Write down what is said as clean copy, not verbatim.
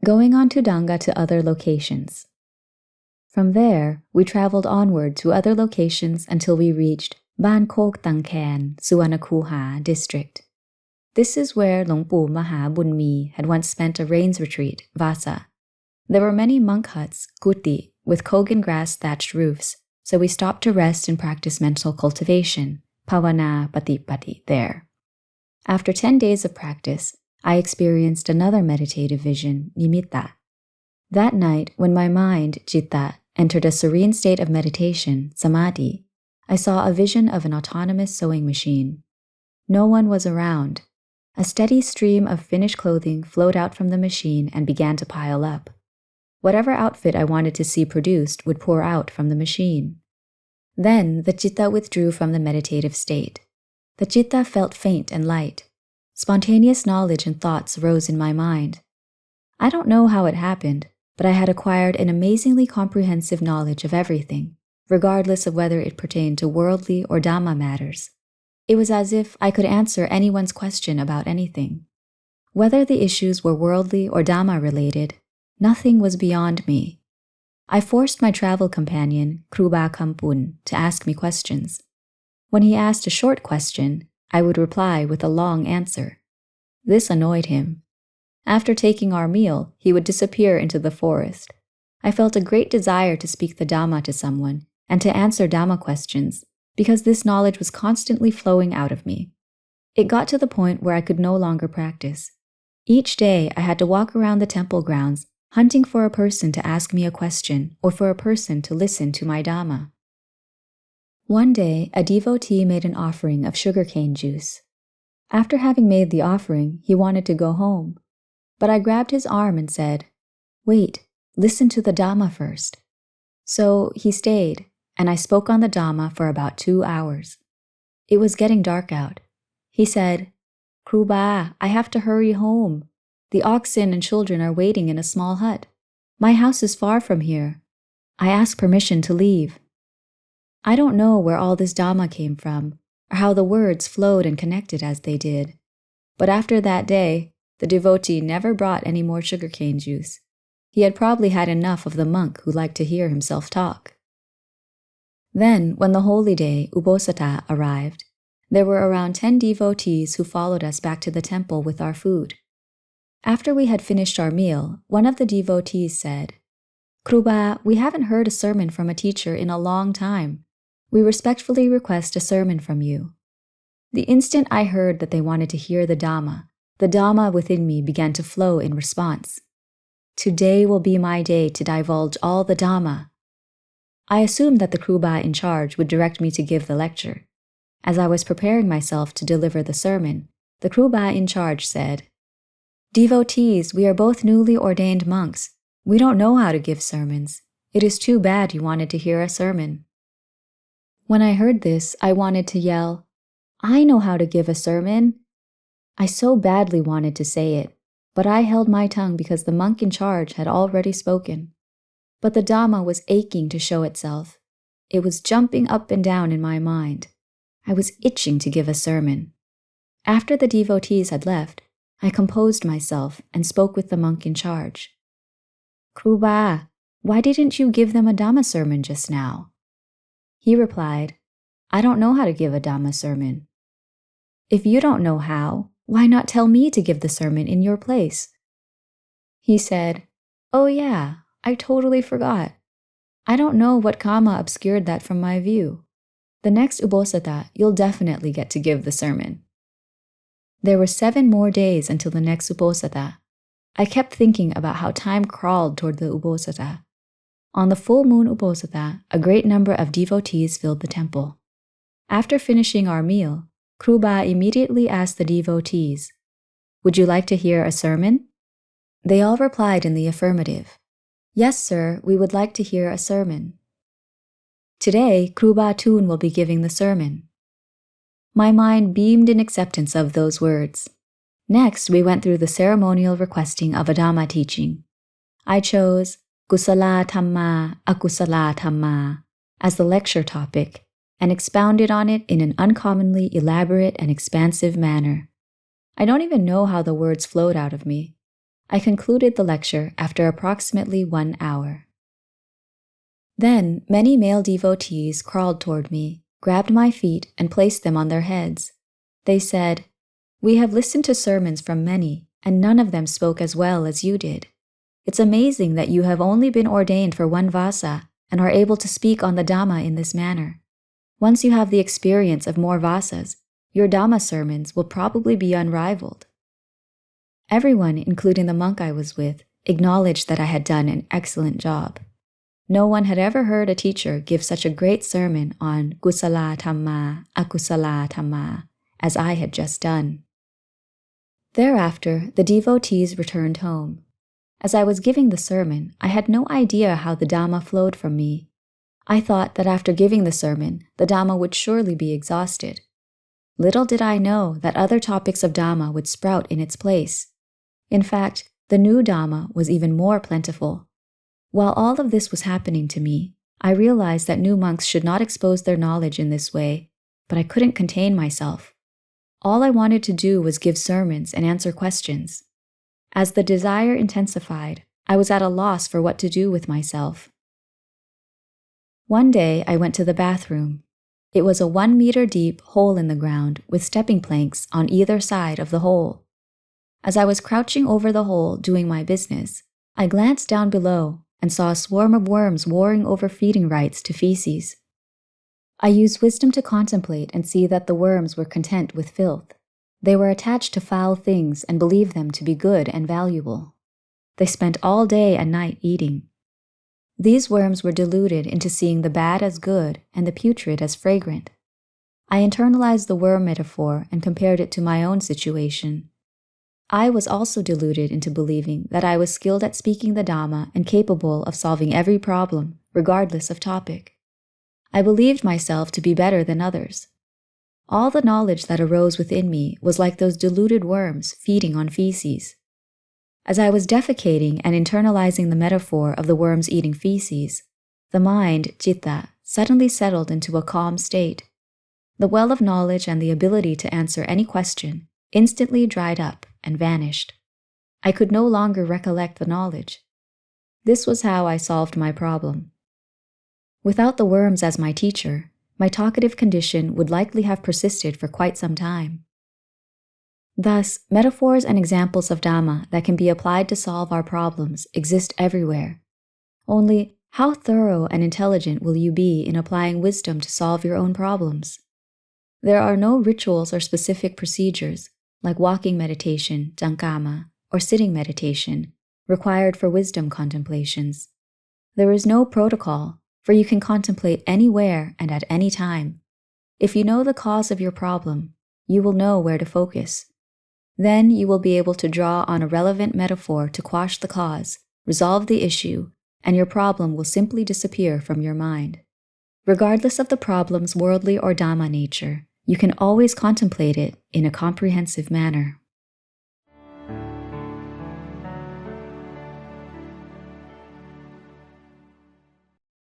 going on Dhutaṅga to other locations. From there, we traveled onward to other locations until we reached Ban Kok Thian-Ngern, Suvarnakūha district. This is where Luang Por Maha Bunmi had once spent a rains retreat, Vasa. There were many monk huts, kuti, with kogan grass thatched roofs, so we stopped to rest and practice mental cultivation, Pavana Patipati, there. After 10 days of practice, I experienced another meditative vision, nimitta. That night, when my mind, citta, entered a serene state of meditation, samadhi, I saw a vision of an autonomous sewing machine. No one was around. A steady stream of finished clothing flowed out from the machine and began to pile up. Whatever outfit I wanted to see produced would pour out from the machine. Then the citta withdrew from the meditative state. The citta felt faint and light. Spontaneous knowledge and thoughts rose in my mind. I don't know how it happened, but I had acquired an amazingly comprehensive knowledge of everything, regardless of whether it pertained to worldly or Dhamma matters. It was as if I could answer anyone's question about anything. Whether the issues were worldly or Dhamma related, nothing was beyond me. I forced my travel companion, Kruba Kampun, to ask me questions. When he asked a short question, I would reply with a long answer. This annoyed him. After taking our meal, he would disappear into the forest. I felt a great desire to speak the Dhamma to someone and to answer Dhamma questions, because this knowledge was constantly flowing out of me. It got to the point where I could no longer practice. Each day, I had to walk around the temple grounds, hunting for a person to ask me a question or for a person to listen to my Dhamma. One day, a devotee made an offering of sugarcane juice. After having made the offering, he wanted to go home. But I grabbed his arm and said, "Wait, listen to the Dhamma first." So he stayed, and I spoke on the Dhamma for about 2 hours. It was getting dark out. He said, "Kruba, I have to hurry home. The oxen and children are waiting in a small hut. My house is far from here. I ask permission to leave." I don't know where all this Dhamma came from, or how the words flowed and connected as they did. But after that day, the devotee never brought any more sugarcane juice. He had probably had enough of the monk who liked to hear himself talk. Then, when the holy day, Uposatha, arrived, there were around 10 devotees who followed us back to the temple with our food. After we had finished our meal, one of the devotees said, "Kruba, we haven't heard a sermon from a teacher in a long time. We respectfully request a sermon from you." The instant I heard that they wanted to hear the Dhamma within me began to flow in response. Today will be my day to divulge all the Dhamma. I assumed that the Kruba in charge would direct me to give the lecture. As I was preparing myself to deliver the sermon, the Kruba in charge said, "Devotees, we are both newly ordained monks. We don't know how to give sermons. It is too bad you wanted to hear a sermon." When I heard this, I wanted to yell, "I know how to give a sermon." I so badly wanted to say it, but I held my tongue because the monk in charge had already spoken. But the Dhamma was aching to show itself. It was jumping up and down in my mind. I was itching to give a sermon. After the devotees had left, I composed myself and spoke with the monk in charge. "Kruba, why didn't you give them a Dhamma sermon just now?" He replied, "I don't know how to give a Dhamma sermon." "If you don't know how, why not tell me to give the sermon in your place?" He said, "Oh yeah, I totally forgot. I don't know what karma obscured that from my view. The next Uposatha, you'll definitely get to give the sermon." There were 7 more days until the next Uposatha. I kept thinking about how time crawled toward the Uposatha. On the full moon Uposatha, a great number of devotees filled the temple. After finishing our meal, Kruba immediately asked the devotees, "Would you like to hear a sermon?" They all replied in the affirmative. "Yes, sir, we would like to hear a sermon." Today, Kruba Thoon will be giving the sermon. My mind beamed in acceptance of those words. Next, we went through the ceremonial requesting of a Dhamma teaching. I chose Kusala Dhamma, Akusala Dhamma as the lecture topic and expounded on it in an uncommonly elaborate and expansive manner. I don't even know how the words flowed out of me. I concluded the lecture after approximately 1 hour. Then many male devotees crawled toward me, grabbed my feet, and placed them on their heads. They said, "We have listened to sermons from many, and none of them spoke as well as you did. It's amazing that you have only been ordained for 1 vasa and are able to speak on the Dhamma in this manner. Once you have the experience of more vasas, your Dhamma sermons will probably be unrivaled." Everyone, including the monk I was with, acknowledged that I had done an excellent job. No one had ever heard a teacher give such a great sermon on kusala dhamma, akusala dhamma, as I had just done. Thereafter, the devotees returned home. As I was giving the sermon, I had no idea how the Dhamma flowed from me. I thought that after giving the sermon, the Dhamma would surely be exhausted. Little did I know that other topics of Dhamma would sprout in its place. In fact, the new Dhamma was even more plentiful. While all of this was happening to me, I realized that new monks should not expose their knowledge in this way, but I couldn't contain myself. All I wanted to do was give sermons and answer questions. As the desire intensified, I was at a loss for what to do with myself. One day, I went to the bathroom. It was a 1-meter deep hole in the ground with stepping planks on either side of the hole. As I was crouching over the hole doing my business, I glanced down below and saw a swarm of worms warring over feeding rights to feces. I used wisdom to contemplate and see that the worms were content with filth. They were attached to foul things and believed them to be good and valuable. They spent all day and night eating. These worms were deluded into seeing the bad as good and the putrid as fragrant. I internalized the worm metaphor and compared it to my own situation. I was also deluded into believing that I was skilled at speaking the Dhamma and capable of solving every problem, regardless of topic. I believed myself to be better than others. All the knowledge that arose within me was like those deluded worms feeding on feces. As I was defecating and internalizing the metaphor of the worms eating feces, the mind, citta, suddenly settled into a calm state. The well of knowledge and the ability to answer any question instantly dried up and vanished. I could no longer recollect the knowledge. This was how I solved my problem. Without the worms as my teacher, my talkative condition would likely have persisted for quite some time. Thus, metaphors and examples of Dhamma that can be applied to solve our problems exist everywhere. Only, how thorough and intelligent will you be in applying wisdom to solve your own problems? There are no rituals or specific procedures, like walking meditation, Dhutaṅga, or sitting meditation, required for wisdom contemplations. There is no protocol, for you can contemplate anywhere and at any time. If you know the cause of your problem, you will know where to focus. Then you will be able to draw on a relevant metaphor to quash the cause, resolve the issue, and your problem will simply disappear from your mind. Regardless of the problem's worldly or Dhamma nature, you can always contemplate it in a comprehensive manner.